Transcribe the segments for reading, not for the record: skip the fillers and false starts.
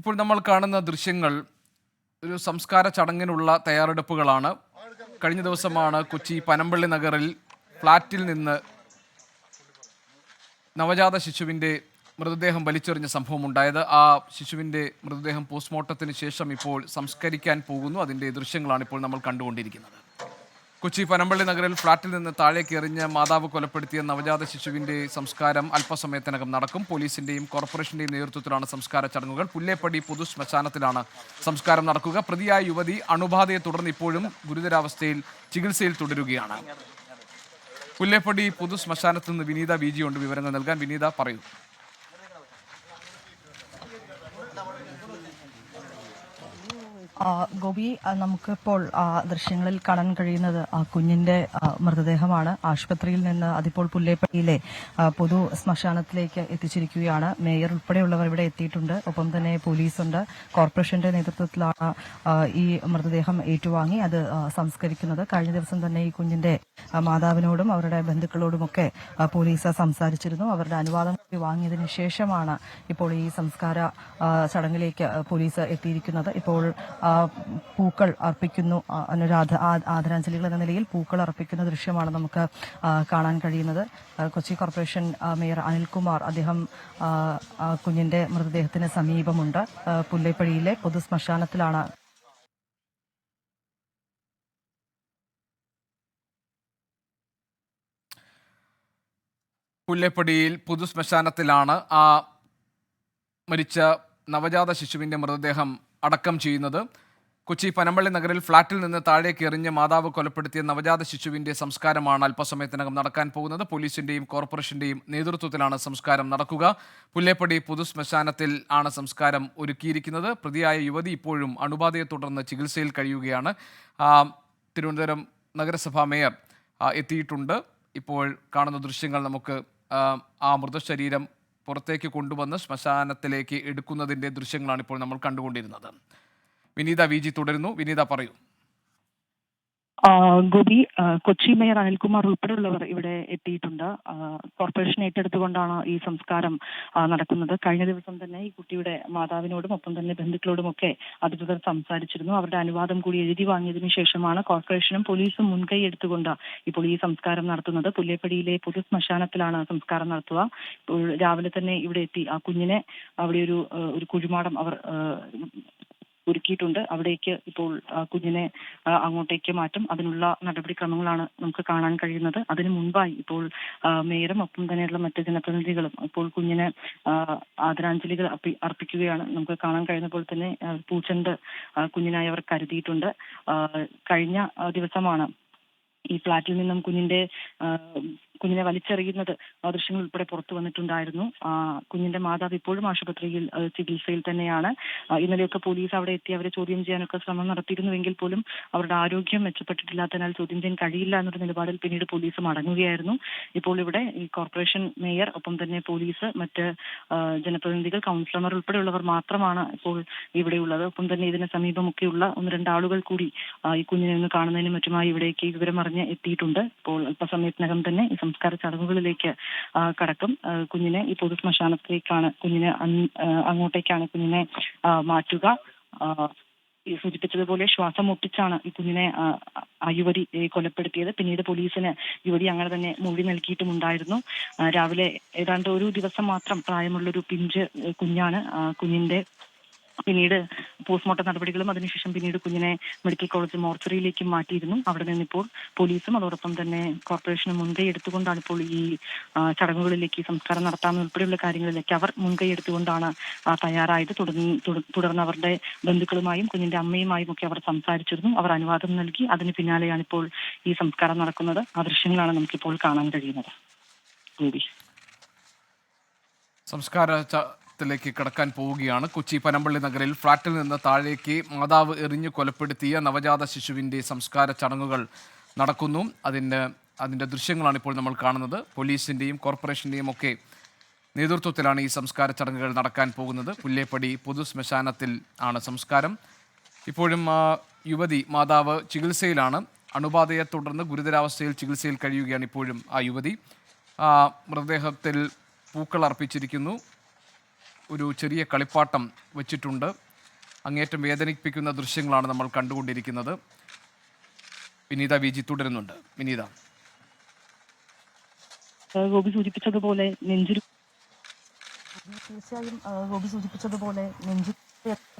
ഇപ്പോൾ നമ്മൾ കാണുന്ന ദൃശ്യങ്ങൾ ഒരു സംസ്കാര ചടങ്ങിനുള്ള തയ്യാറെടുപ്പുകളാണ്. കഴിഞ്ഞ ദിവസമാണ് കൊച്ചി പനമ്പള്ളി നഗറിൽ ഫ്ളാറ്റിൽ നിന്ന് നവജാത ശിശുവിൻ്റെ മൃതദേഹം വലിച്ചെറിഞ്ഞ സംഭവം ഉണ്ടായത്. ആ ശിശുവിൻ്റെ മൃതദേഹം പോസ്റ്റ്മോർട്ടത്തിന് ശേഷം ഇപ്പോൾ സംസ്കരിക്കാൻ പോകുന്നു. അതിൻ്റെ ദൃശ്യങ്ങളാണ് ഇപ്പോൾ നമ്മൾ കണ്ടുകൊണ്ടിരിക്കുന്നത്. കൊച്ചി പനമ്പള്ളി നഗറിൽ ഫ്ളാറ്റിൽ നിന്ന് താഴേക്ക് എറിഞ്ഞ് മാതാവ് കൊലപ്പെടുത്തിയ നവജാത ശിശുവിൻ്റെ സംസ്കാരം അല്പസമയത്തിനകം നടക്കും. പോലീസിന്റെയും കോർപ്പറേഷന്റെയും നേതൃത്വത്തിലാണ് സംസ്കാര ചടങ്ങുകൾ. പുല്ലേപ്പടി പൊതു ശ്മശാനത്തിലാണ് സംസ്കാരം നടക്കുക. പ്രതിയായ യുവതി അണുബാധയെ തുടർന്ന് ഇപ്പോഴും ഗുരുതരാവസ്ഥയിൽ ചികിത്സയിൽ തുടരുകയാണ്. പുല്ലേപ്പടി പൊതു ശ്മശാനത്തിൽ നിന്ന് വിനീത വിജി ഉണ്ട് വിവരങ്ങൾ നൽകാൻ. വിനീത, പറയൂ. ഗോപി, നമുക്കിപ്പോൾ ദൃശ്യങ്ങളിൽ കാണാൻ കഴിയുന്നത് കുഞ്ഞിന്റെ മൃതദേഹമാണ്. ആശുപത്രിയിൽ നിന്ന് അതിപ്പോൾ പുല്ലേപ്പടിയിലെ പൊതു ശ്മശാനത്തിലേക്ക് എത്തിച്ചിരിക്കുകയാണ്. മേയർ ഉൾപ്പെടെയുള്ളവർ ഇവിടെ എത്തിയിട്ടുണ്ട്. ഒപ്പം തന്നെ പോലീസുണ്ട്. കോർപ്പറേഷന്റെ നേതൃത്വത്തിലാണ് ഈ മൃതദേഹം ഏറ്റുവാങ്ങി അത് സംസ്കരിക്കുന്നത്. കഴിഞ്ഞ ദിവസം തന്നെ ഈ കുഞ്ഞിന്റെ മാതാവിനോടും അവരുടെ ബന്ധുക്കളോടുമൊക്കെ പോലീസ് സംസാരിച്ചിരുന്നു. അവരുടെ അനുവാദം വാങ്ങിയതിനു ശേഷമാണ് ഇപ്പോൾ ഈ സംസ്കാര ചടങ്ങിലേക്ക് പോലീസ് എത്തിയിരിക്കുന്നത്. ഇപ്പോൾ പൂക്കൾ അർപ്പിക്കുന്നു, ആദരാഞ്ജലികൾ എന്ന നിലയിൽ പൂക്കൾ അർപ്പിക്കുന്ന ദൃശ്യമാണ് നമുക്ക് കാണാൻ കഴിയുന്നത്. കൊച്ചി കോർപ്പറേഷൻ മേയർ അനിൽകുമാർ അദ്ദേഹം കുഞ്ഞിന്റെ മൃതദേഹത്തിന് സമീപമുണ്ട്. പുല്ലേപ്പടിയിലെ പൊതു ശ്മശാനത്തിലാണ് പുല്ലേപ്പടിയിൽ പൊതു ശ്മശാനത്തിലാണ് ആ മരിച്ച നവജാത ശിശുവിൻ്റെ മൃതദേഹം അടക്കം ചെയ്യുന്നത്. കൊച്ചി പനമ്പള്ളി നഗറിൽ ഫ്ളാറ്റിൽ നിന്ന് താഴേക്ക് എറിഞ്ഞ് മാതാവ് കൊലപ്പെടുത്തിയ നവജാത ശിശുവിൻ്റെ സംസ്കാരമാണ് അല്പസമയത്തിനകം നടക്കാൻ പോകുന്നത്. പോലീസിന്റെയും കോർപ്പറേഷന്റെയും നേതൃത്വത്തിലാണ് സംസ്കാരം നടക്കുക. പുല്ലേപ്പടി പൊതു ശ്മശാനത്തിൽ ആണ് സംസ്കാരം ഒരുക്കിയിരിക്കുന്നത്. പ്രതിയായ യുവതി ഇപ്പോഴും അണുബാധയെ തുടർന്ന് ചികിത്സയിൽ കഴിയുകയാണ്. തിരുവനന്തപുരം നഗരസഭാ മേയർ എത്തിയിട്ടുണ്ട്. ഇപ്പോൾ കാണുന്ന ദൃശ്യങ്ങൾ നമുക്ക് ആ മൃതശരീരം പുറത്തേക്ക് കൊണ്ടുവന്ന് ശ്മശാനത്തിലേക്ക് എടുക്കുന്നതിൻ്റെ ദൃശ്യങ്ങളാണ് ഇപ്പോൾ നമ്മൾ കണ്ടുകൊണ്ടിരുന്നത്. വിനീത വിജി തുടരുന്നു. വിനീത, പറയൂ. ഗോപി, കൊച്ചി മേയർ അനിൽകുമാർ ഉൾപ്പെടെയുള്ളവർ ഇവിടെ എത്തിയിട്ടുണ്ട്. കോർപ്പറേഷൻ ഏറ്റെടുത്തുകൊണ്ടാണ് ഈ സംസ്കാരം നടക്കുന്നത്. കഴിഞ്ഞ ദിവസം തന്നെ ഈ കുട്ടിയുടെ മാതാവിനോടും ഒപ്പം തന്നെ ബന്ധുക്കളോടുമൊക്കെ അധികൃതർ സംസാരിച്ചിരുന്നു. അവരുടെ അനുവാദം കൂടി എഴുതി വാങ്ങിയതിനു ശേഷമാണ് കോർപ്പറേഷനും പോലീസും മുൻകൈ എടുത്തുകൊണ്ട് ഇപ്പോൾ ഈ സംസ്കാരം നടത്തുന്നത്. പുല്ലേപ്പടിയിലെ പൊതു ശ്മശാനത്തിലാണ് സംസ്കാരം നടത്തുക. ഇപ്പോൾ രാവിലെ തന്നെ ഇവിടെ എത്തി ആ കുഞ്ഞിനെ അവിടെ ഒരു കുഴിമാടം അവർ ഒരുക്കിയിട്ടുണ്ട്. അവിടേക്ക് ഇപ്പോൾ കുഞ്ഞിനെ അങ്ങോട്ടേക്ക് മാറ്റും. അതിനുള്ള നടപടിക്രമങ്ങളാണ് നമുക്ക് കാണാൻ കഴിയുന്നത്. അതിനു മുൻപായി ഇപ്പോൾ മേയറും ഒപ്പം തന്നെയുള്ള മറ്റ് ജനപ്രതിനിധികളും ഇപ്പോൾ കുഞ്ഞിന് ആദരാഞ്ജലികൾ അർപ്പിക്കുകയാണ്. നമുക്ക് കാണാൻ കഴിയുന്ന പോലെ തന്നെ പൂച്ചെണ്ട് കുഞ്ഞിനായി അവർ കരുതിയിട്ടുണ്ട്. കഴിഞ്ഞ ദിവസമാണ് ഈ ഫ്ളാറ്റിൽ നിന്നും കുഞ്ഞിനെ വലിച്ചെറിയുന്നത് ദൃശ്യങ്ങൾ ഉൾപ്പെടെ പുറത്തു വന്നിട്ടുണ്ടായിരുന്നു. കുഞ്ഞിന്റെ മാതാവ് ഇപ്പോഴും ആശുപത്രിയിൽ ചികിത്സയിൽ തന്നെയാണ്. ഇന്നലെയൊക്കെ പോലീസ് അവിടെ എത്തി അവരെ ചോദ്യം ചെയ്യാനൊക്കെ ശ്രമം നടത്തിയിരുന്നുവെങ്കിൽ പോലും അവരുടെ ആരോഗ്യം മെച്ചപ്പെട്ടിട്ടില്ലാത്തതിനാൽ ചോദ്യം ചെയ്യാൻ കഴിയില്ല എന്നൊരു നിലപാടിൽ പിന്നീട് പോലീസ് മടങ്ങുകയായിരുന്നു. ഇപ്പോൾ ഇവിടെ ഈ കോർപ്പറേഷൻ മേയർ ഒപ്പം തന്നെ പോലീസ്, മറ്റ് ജനപ്രതിനിധികൾ, കൗൺസിലർമാർ ഉൾപ്പെടെയുള്ളവർ മാത്രമാണ് ഇപ്പോൾ ഇവിടെയുള്ളത്. ഒപ്പം തന്നെ ഇതിന് സമീപമൊക്കെയുള്ള 1-2 ആളുകൾ കൂടി ഈ കുഞ്ഞിനെ ഒന്ന് കാണുന്നതിനും മറ്റുമായി ഇവിടേക്ക് വിവരമറിഞ്ഞ് എത്തിയിട്ടുണ്ട്. ഇപ്പോൾ അല്പസമയത്തിനകം തന്നെ ഈ സംസ്കാര ചടങ്ങുകളിലേക്ക് കടക്കും. കുഞ്ഞിനെ ഈ പൊതു ശ്മശാനത്തിലേക്കാണ് അങ്ങോട്ടേക്കാണ് കുഞ്ഞിനെ മാറ്റുക. സൂചിപ്പിച്ചതുപോലെ ശ്വാസം മുട്ടിച്ചാണ് ഈ കുഞ്ഞിനെ യുവതി കൊലപ്പെടുത്തിയത്. പിന്നീട് പോലീസിന് യുവതി അങ്ങനെ തന്നെ മൊഴി നൽകിയിട്ടുമുണ്ടായിരുന്നു. രാവിലെ ഏതാണ്ട് ഒരു ദിവസം മാത്രം പ്രായമുള്ളൊരു പിഞ്ച് കുഞ്ഞാണ്. കുഞ്ഞിന്റെ പിന്നീട് പോസ്റ്റ്മോർട്ടം നടപടികളും അതിനുശേഷം പിന്നീട് കുഞ്ഞിനെ മെഡിക്കൽ കോളേജ് മോർച്ചറിയിലേക്കും മാറ്റിയിരുന്നു. അവിടെ നിന്നിപ്പോൾ പോലീസും അതോടൊപ്പം തന്നെ കോർപ്പറേഷനും മുൻകൈ എടുത്തുകൊണ്ടാണ് ഇപ്പോൾ ഈ ചടങ്ങുകളിലേക്ക് സംസ്കാരം നടത്താമെന്ന് ഉൾപ്പെടെയുള്ള കാര്യങ്ങളിലേക്ക് അവർ മുൻകൈ എടുത്തുകൊണ്ടാണ് തയ്യാറായത്. തുടർന്ന് അവരുടെ ബന്ധുക്കളുമായും കുഞ്ഞിന്റെ അമ്മയുമായും ഒക്കെ അവർ സംസാരിച്ചിരുന്നു. അവർ അനുവാദം നൽകി. അതിന് പിന്നാലെയാണ് ഇപ്പോൾ ഈ സംസ്കാരം നടക്കുന്നത്. ആ ദൃശ്യങ്ങളാണ് നമുക്കിപ്പോൾ കാണാൻ കഴിയുന്നത്. ത്തിലേക്ക് കടക്കാൻ പോവുകയാണ്. കൊച്ചി പനമ്പള്ളി നഗറിൽ ഫ്ളാറ്റിൽ നിന്ന് താഴേക്ക് മാതാവ് എറിഞ്ഞു കൊലപ്പെടുത്തിയ നവജാത ശിശുവിൻ്റെ സംസ്കാര ചടങ്ങുകൾ നടക്കുന്നു. അതിൻ്റെ ദൃശ്യങ്ങളാണ് ഇപ്പോൾ നമ്മൾ കാണുന്നത്. പോലീസിൻ്റെയും കോർപ്പറേഷൻ്റെയും ഒക്കെ നേതൃത്വത്തിലാണ് ഈ സംസ്കാര ചടങ്ങുകൾ നടക്കാൻ പോകുന്നത്. പുല്ലേപ്പടി പൊതു ശ്മശാനത്തിൽ ആണ് സംസ്കാരം. ഇപ്പോഴും യുവതി മാതാവ് ചികിത്സയിലാണ്. അണുബാധയെ തുടർന്ന് ഗുരുതരാവസ്ഥയിൽ ചികിത്സയിൽ കഴിയുകയാണ് ഇപ്പോഴും ആ യുവതി. മൃതദേഹത്തിൽ പൂക്കൾ അർപ്പിച്ചിരിക്കുന്നു. ഒരു ചെറിയ കളിപ്പാട്ടം വെച്ചിട്ടുണ്ട്. അങ്ങേറ്റം വേദനിപ്പിക്കുന്ന ദൃശ്യങ്ങളാണ് നമ്മൾ കണ്ടുകൊണ്ടിരിക്കുന്നത്. വിനീത വി ജി തുടരുന്നുണ്ട്. വിനീത. ഗോപി സൂചിപ്പിച്ചതുപോലെ തീർച്ചയായും ഗോപി സൂചിപ്പിച്ചതുപോലെ നെഞ്ചു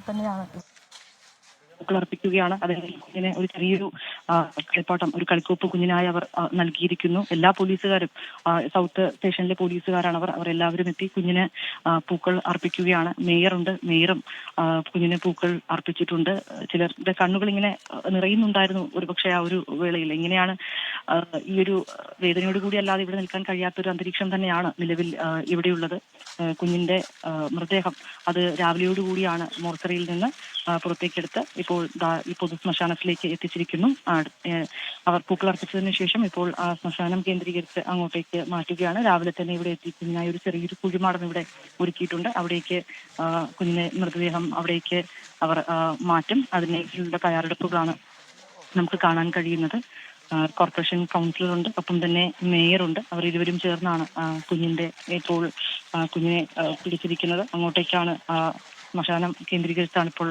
തന്നെയാണ് അർപ്പിക്കുകയാണ്. അതിന് ഒരു ചെറിയൊരു കളിപ്പാട്ടം, ഒരു കളിക്കോപ്പ് കുഞ്ഞിനായി അവർ നൽകിയിരിക്കുന്നു. എല്ലാ പോലീസുകാരും, സൗത്ത് സ്റ്റേഷനിലെ പോലീസുകാരാണ് അവർ എല്ലാവരും എത്തി കുഞ്ഞിന് പൂക്കൾ അർപ്പിക്കുകയാണ്. മേയറുണ്ട്, മേയറും കുഞ്ഞിന് പൂക്കൾ അർപ്പിച്ചിട്ടുണ്ട്. ചിലരുടെ കണ്ണുകൾ ഇങ്ങനെ നിറയുന്നുണ്ടായിരുന്നു ഒരുപക്ഷെ ആ ഒരു വേളയിൽ. ഇങ്ങനെയാണ് ഈ ഒരു വേദനയോട് കൂടി അല്ലാതെ ഇവിടെ നിൽക്കാൻ കഴിയാത്തൊരു അന്തരീക്ഷം തന്നെയാണ് നിലവിൽ ഇവിടെയുള്ളത്. കുഞ്ഞിന്റെ മൃതദേഹം അത് രാവിലെയോടുകൂടിയാണ് മോർച്ചറിയിൽ നിന്ന് പുറത്തേക്കെടുത്ത് ഇപ്പോൾ ഈ പൊതു ശ്മശാനത്തിലേക്ക് എത്തിച്ചിരിക്കുന്നു. അവർ പൂക്കൾ അർപ്പിച്ചതിന് ശേഷം ഇപ്പോൾ ആ ശ്മശാനം കേന്ദ്രീകരിച്ച് അങ്ങോട്ടേക്ക് മാറ്റുകയാണ്. രാവിലെ തന്നെ ഇവിടെ എത്തി കുഞ്ഞിനായി ഒരു ചെറിയൊരു കുഴിമാടം ഇവിടെ ഒരുക്കിയിട്ടുണ്ട്. അവിടേക്ക് കുഞ്ഞിന്റെ മൃതദേഹം അവിടേക്ക് അവർ മാറ്റും. അതിനുള്ള തയ്യാറെടുപ്പുകളാണ് നമുക്ക് കാണാൻ കഴിയുന്നത്. കോർപ്പറേഷൻ കൗൺസിലറുണ്ട്, ഒപ്പം തന്നെ മേയറുണ്ട്. അവർ ഇരുവരും ചേർന്നാണ് ഇപ്പോൾ കുഞ്ഞിനെ പിടിച്ചിരിക്കുന്നത്. അങ്ങോട്ടേക്കാണ് ശ്മശാനം കേന്ദ്രീകരിച്ചാണ് ഇപ്പോൾ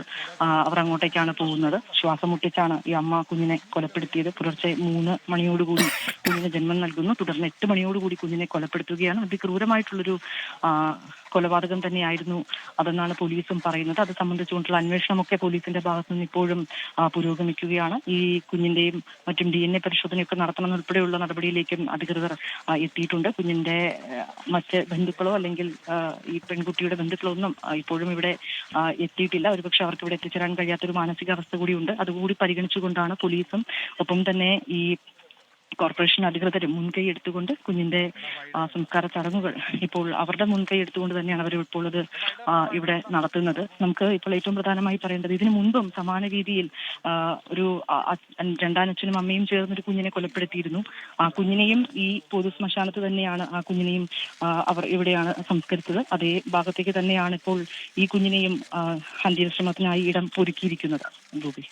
അവർ അങ്ങോട്ടേക്കാണ് പോകുന്നത്. ശ്വാസം മുട്ടിച്ചാണ് ഈ അമ്മ കുഞ്ഞിനെ കൊലപ്പെടുത്തിയത്. പുലർച്ചെ 3 മണിയോടുകൂടി കുഞ്ഞിന് ജന്മം നൽകുന്നു. തുടർന്ന് 8 മണിയോടുകൂടി കുഞ്ഞിനെ കൊലപ്പെടുത്തുകയാണ്. അതിക്രൂരമായിട്ടുള്ളൊരു കൊലപാതകം തന്നെയായിരുന്നു അതെന്നാണ് പോലീസും പറയുന്നത്. അത് സംബന്ധിച്ചുകൊണ്ടുള്ള അന്വേഷണമൊക്കെ പോലീസിന്റെ ഭാഗത്തു നിന്ന് ഇപ്പോഴും പുരോഗമിക്കുകയാണ്. ഈ കുഞ്ഞിന്റെയും മറ്റും DNA പരിശോധനയൊക്കെ നടത്തണമെന്നുൾപ്പെടെയുള്ള നടപടിയിലേക്കും അധികൃതർ എത്തിയിട്ടുണ്ട്. കുഞ്ഞിന്റെ മറ്റ് ബന്ധുക്കളോ അല്ലെങ്കിൽ ഈ പെൺകുട്ടിയുടെ ബന്ധുക്കളോ ഒന്നും ഇപ്പോഴും ഇവിടെ എത്തിയിട്ടില്ല. ഒരുപക്ഷെ അവർക്ക് ഇവിടെ എത്തിച്ചേരാൻ കഴിയാത്തൊരു മാനസികാവസ്ഥ കൂടിയുണ്ട്. അതുകൂടി പരിഗണിച്ചുകൊണ്ടാണ് പോലീസും ഒപ്പം തന്നെ ഈ കോർപ്പറേഷൻ അധികൃതരും മുൻകൈ എടുത്തുകൊണ്ട് കുഞ്ഞിന്റെ സംസ്കാര ചടങ്ങുകൾ ഇപ്പോൾ അവരുടെ മുൻകൈ എടുത്തുകൊണ്ട് തന്നെയാണ് അവർ ഇപ്പോൾ ഇത് ഇവിടെ നടത്തുന്നത്. നമുക്ക് ഇപ്പോൾ ഏറ്റവും പ്രധാനമായി പറയേണ്ടത്, ഇതിനു മുൻപും സമാന രീതിയിൽ ഒരു രണ്ടാനച്ഛനും അമ്മയും ചേർന്നൊരു കുഞ്ഞിനെ കൊലപ്പെടുത്തിയിരുന്നു. ആ കുഞ്ഞിനെയും ഈ പൊതു ശ്മശാനത്ത് തന്നെയാണ് ആ കുഞ്ഞിനെയും അവർ ഇവിടെയാണ് സംസ്കരിച്ചത്. അതേ ഭാഗത്തേക്ക് തന്നെയാണ് ഇപ്പോൾ ഈ കുഞ്ഞിനെയും അന്ത്യവിശ്രമത്തിനായി ഇടം ഒരുക്കിയിരിക്കുന്നത്. ഗോപി.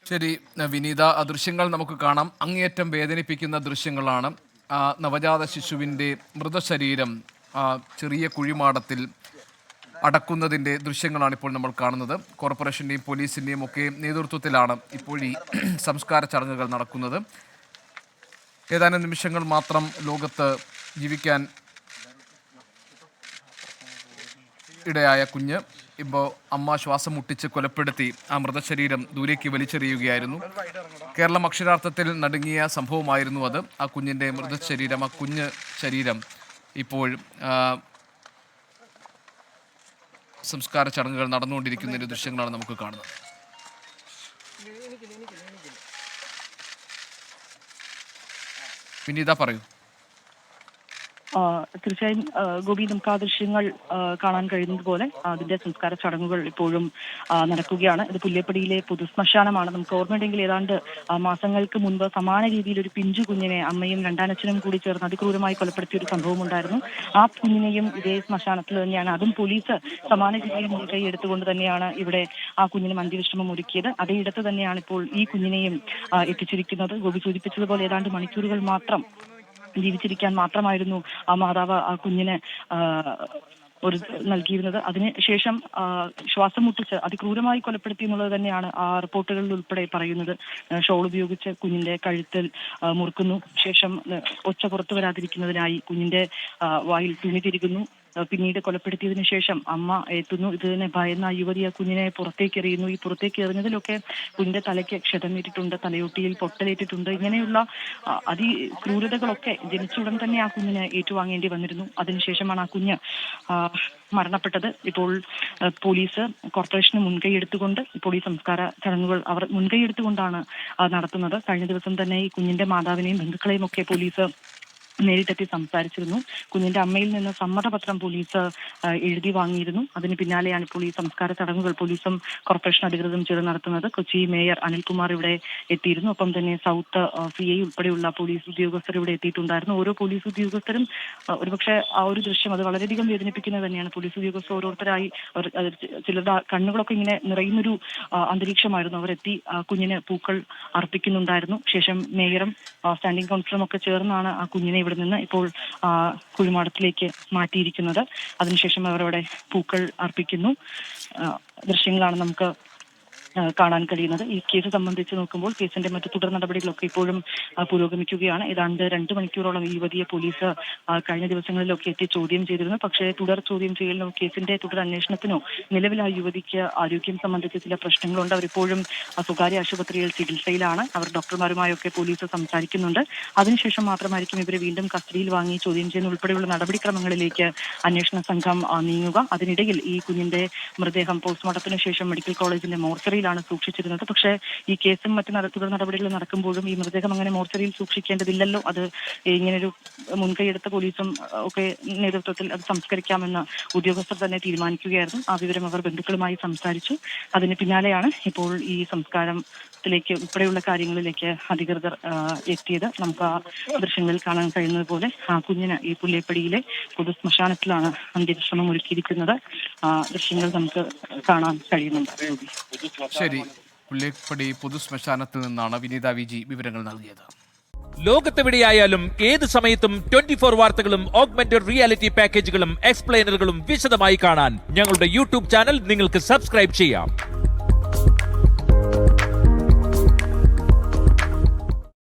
ശരി വിനീത, ആ ദൃശ്യങ്ങൾ നമുക്ക് കാണാം. അങ്ങേയറ്റം വേദനിപ്പിക്കുന്ന ദൃശ്യങ്ങളാണ്. നവജാത ശിശുവിൻ്റെ മൃതശരീരം ചെറിയ കുഴിമാടത്തിൽ അടക്കുന്നതിൻ്റെ ദൃശ്യങ്ങളാണ് ഇപ്പോൾ നമ്മൾ കാണുന്നത്. കോർപ്പറേഷൻ്റെയും പോലീസിൻ്റെയും ഒക്കെ നേതൃത്വത്തിലാണ് ഇപ്പോൾ ഈ സംസ്കാര ചടങ്ങുകൾ നടക്കുന്നത്. ഏതാനും നിമിഷങ്ങൾ മാത്രം ലോകത്ത് ജീവിക്കാൻ ഇടയായ കുഞ്ഞ് ഇപ്പോൾ അമ്മ ശ്വാസം മുട്ടിച്ച് കൊലപ്പെടുത്തി ആ മൃതശരീരം ദൂരേക്ക് വലിച്ചെറിയുകയായിരുന്നു. കേരളം അക്ഷരാർത്ഥത്തിൽ നടുങ്ങിയ സംഭവമായിരുന്നു അത്. ആ കുഞ്ഞിൻ്റെ മൃതശരീരം, ആ കുഞ്ഞ് ശരീരം ഇപ്പോൾ സംസ്കാര ചടങ്ങുകൾ നടന്നുകൊണ്ടിരിക്കുന്ന ദൃശ്യങ്ങളാണ് നമുക്ക് കാണുന്നത്. വിനീത പറയൂ. തീർച്ചയായും ഗോപി, നമുക്ക് ആ ദൃശ്യങ്ങൾ കാണാൻ കഴിയുന്നത് പോലെ അതിന്റെ സംസ്കാര ചടങ്ങുകൾ ഇപ്പോഴും നടക്കുകയാണ്. ഇത് പുല്ലേപ്പടിയിലെ പൊതുശ്മശാനമാണ്. നമുക്ക് ഓർമ്മയുണ്ടെങ്കിൽ ഏതാണ്ട് മാസങ്ങൾക്ക് മുൻപ് സമാന രീതിയിൽ ഒരു പിഞ്ചു കുഞ്ഞിനെ അമ്മയും രണ്ടാനച്ഛനും കൂടി ചേർന്ന് അതിക്രൂരമായി കൊലപ്പെടുത്തിയ ഒരു സംഭവം ഉണ്ടായിരുന്നു. ആ കുഞ്ഞിനെയും ഇതേ ശ്മശാനത്തിൽ തന്നെയാണ്, അതും പോലീസ് സമാന രീതിയിൽ മുൻകൈ എടുത്തുകൊണ്ട് തന്നെയാണ് ഇവിടെ ആ കുഞ്ഞിനും അന്ത്യവിശ്രമം ഒരുക്കിയത്. അതേ ഇടത്ത് തന്നെയാണ് ഇപ്പോൾ ഈ കുഞ്ഞിനെയും എത്തിച്ചിരിക്കുന്നത്. ഗോപി സൂചിപ്പിച്ചതുപോലെ ഏതാണ്ട് മണിക്കൂറുകൾ മാത്രം ജീവിച്ചിരിക്കാൻ മാത്രമായിരുന്നു ആ മാതാവ് ആ കുഞ്ഞിന് നൽകിയിരുന്നത്. അതിനുശേഷം ശ്വാസം മുട്ടിച്ച് അതിക്രൂരമായി കൊലപ്പെടുത്തി എന്നുള്ളത് തന്നെയാണ് ആ റിപ്പോർട്ടുകളിൽ ഉൾപ്പെടെ പറയുന്നത്. ഷോൾ ഉപയോഗിച്ച് കുഞ്ഞിന്റെ കഴുത്തിൽ മുറുക്കുന്നു. ശേഷം ഒച്ച പുറത്തു വരാതിരിക്കുന്നതിനായി കുഞ്ഞിന്റെ വായിൽ തുണി തിരുകുന്നു. പിന്നീട് കൊലപ്പെടുത്തിയതിനു ശേഷം അമ്മ എത്തുന്നു. ഇതിനെ ഭയന്ന യുവതി ആ കുഞ്ഞിനെ പുറത്തേക്ക് എറിയുന്നു. ഈ പുറത്തേക്ക് എറിഞ്ഞതിലൊക്കെ കുഞ്ഞിന്റെ തലയ്ക്ക് ക്ഷതമേറ്റിട്ടുണ്ട്, തലയൊട്ടിയിൽ പൊട്ടലേറ്റിട്ടുണ്ട്. ഇങ്ങനെയുള്ള അതിക്രൂരതകളൊക്കെ ജനിച്ചുടൻ തന്നെ ആ കുഞ്ഞിന് ഏറ്റുവാങ്ങേണ്ടി വന്നിരുന്നു. അതിനുശേഷമാണ് ആ കുഞ്ഞ് മരണപ്പെട്ടത്. ഇപ്പോൾ പോലീസ് കോർപ്പറേഷന് മുൻകൈ എടുത്തുകൊണ്ട് ഇപ്പോൾ ഈ സംസ്കാര ചടങ്ങുകൾ അവർ മുൻകൈ എടുത്തുകൊണ്ടാണ് നടത്തുന്നത്. കഴിഞ്ഞ ദിവസം തന്നെ ഈ കുഞ്ഞിന്റെ മാതാവിനെയും ബന്ധുക്കളെയും ഒക്കെ പോലീസ് നേരിട്ടെത്തി സംസാരിച്ചിരുന്നു. കുഞ്ഞിന്റെ അമ്മയിൽ നിന്ന് സമ്മതപത്രം പോലീസ് എഴുതി വാങ്ങിയിരുന്നു. അതിന് പിന്നാലെയാണ് ഇപ്പോൾ ഈ സംസ്കാര ചടങ്ങുകൾ പോലീസും കോർപ്പറേഷൻ അധികൃതരും ചേർന്ന് നടത്തുന്നത്. കൊച്ചി മേയർ അനിൽകുമാർ ഇവിടെ എത്തിയിരുന്നു. ഒപ്പം തന്നെ സൗത്ത് CI ഉൾപ്പെടെയുള്ള പോലീസ് ഉദ്യോഗസ്ഥർ ഇവിടെ എത്തിയിട്ടുണ്ടായിരുന്നു. ഓരോ പോലീസ് ഉദ്യോഗസ്ഥരും ഒരുപക്ഷെ ആ ഒരു ദൃശ്യം അത് വളരെയധികം വേദനിപ്പിക്കുന്നത് തന്നെയാണ്. പോലീസ് ഉദ്യോഗസ്ഥർ ഓരോരുത്തരായി ചിലരുടെ കണ്ണുകളൊക്കെ ഇങ്ങനെ നിറയുന്നൊരു അന്തരീക്ഷമായിരുന്നു. അവരെത്തി കുഞ്ഞിന് പൂക്കൾ അർപ്പിക്കുന്നുണ്ടായിരുന്നു. ശേഷം മേയറും സ്റ്റാൻഡിംഗ് കൗൺസിലറും ഒക്കെ ചേർന്നാണ് ആ കുഞ്ഞിനെ ഇവിടെ അവിടെ നിന്ന് ഇപ്പോൾ കുഴിമാടത്തിലേക്ക് മാറ്റിയിരിക്കുന്നത്. അതിനുശേഷം അവർ അവിടെ പൂക്കൾ അർപ്പിക്കുന്നു. ദൃശ്യങ്ങളാണ് നമുക്ക് കാണാൻ കഴിയുന്നത്. ഈ കേസ് സംബന്ധിച്ച് നോക്കുമ്പോൾ കേസിന്റെ മറ്റു തുടർ നടപടികളൊക്കെ ഇപ്പോഴും പുരോഗമിക്കുകയാണ്. ഏതാണ്ട് 2 മണിക്കൂറോളം ഈ യുവതിയെ പോലീസ് കഴിഞ്ഞ ദിവസങ്ങളിലൊക്കെ എത്തി ചോദ്യം ചെയ്തിരുന്നു. പക്ഷേ തുടർ ചോദ്യം ചെയ്യലിനോ കേസിന്റെ തുടർ അന്വേഷണത്തിനോ നിലവിൽ ആ യുവതിക്ക് ആരോഗ്യം സംബന്ധിച്ച് ചില പ്രശ്നങ്ങളുണ്ട്. അവരിപ്പോഴും സ്വകാര്യ ആശുപത്രിയിൽ ചികിത്സയിലാണ്. അവർ ഡോക്ടർമാരുമായൊക്കെ പോലീസ് സംസാരിക്കുന്നുണ്ട്. അതിനുശേഷം മാത്രമായിരിക്കും ഇവരെ വീണ്ടും കസ്റ്റഡിയിൽ വാങ്ങി ചോദ്യം ചെയ്യുന്ന ഉൾപ്പെടെയുള്ള നടപടിക്രമങ്ങളിലേക്ക് അന്വേഷണ സംഘം നീങ്ങുക. അതിനിടയിൽ ഈ കുഞ്ഞിന്റെ മൃതദേഹം പോസ്റ്റ്മോർട്ടത്തിന് ശേഷം മെഡിക്കൽ കോളേജിന്റെ മോർച്ചറിയിലാണ് സൂക്ഷിച്ചിരുന്നത്. പക്ഷേ ഈ കേസും മറ്റ് തുടർ നടപടികൾ നടക്കുമ്പോഴും ഈ മൃതദേഹം അങ്ങനെ മോർച്ചറിയിൽ സൂക്ഷിക്കേണ്ടതില്ലല്ലോ, അത് ഇങ്ങനൊരു മുൻകൈയെടുത്ത പോലീസും ഒക്കെ നേതൃത്വത്തിൽ അത് സംസ്കരിക്കാമെന്ന് ഉദ്യോഗസ്ഥർ തന്നെ തീരുമാനിക്കുകയായിരുന്നു. ആ വിവരം അവർ ബന്ധുക്കളുമായി സംസാരിച്ചു. അതിന് പിന്നാലെയാണ് ഇപ്പോൾ ഈ സംസ്കാരത്തിലേക്ക് ഉൾപ്പെടെയുള്ള കാര്യങ്ങളിലേക്ക് അധികൃതർ എത്തിയത്. നമുക്ക് ആ ദൃശ്യങ്ങളിൽ കാണാൻ കഴിയുന്നത് പോലെ ആ കുഞ്ഞിന് ഈ പുല്ലേപ്പടിയിലെ പൊതു ശ്മശാനത്തിലാണ് അന്ത്യവിശ്രമം ഒരുക്കിയിരിക്കുന്നത്. ദൃശ്യങ്ങൾ നമുക്ക് കാണാൻ കഴിയുന്നുണ്ട്. ശരി, പുല്ലേപ്പടി പൊതുശ്മശാനത്തിൽ നിന്നാണ് വിനീത വിജി വിവരങ്ങൾ നൽകിയത്. ലോകത്തെവിടെയായാലും ഏത് സമയത്തും 24 വാർത്തകളും ഓഗ്മെന്റഡ് റിയാലിറ്റി പാക്കേജുകളും എക്സ്പ്ലെയിനറുകളും വിശദമായി കാണാൻ ഞങ്ങളുടെ യൂട്യൂബ് ചാനൽ നിങ്ങൾക്ക് സബ്സ്ക്രൈബ് ചെയ്യാം.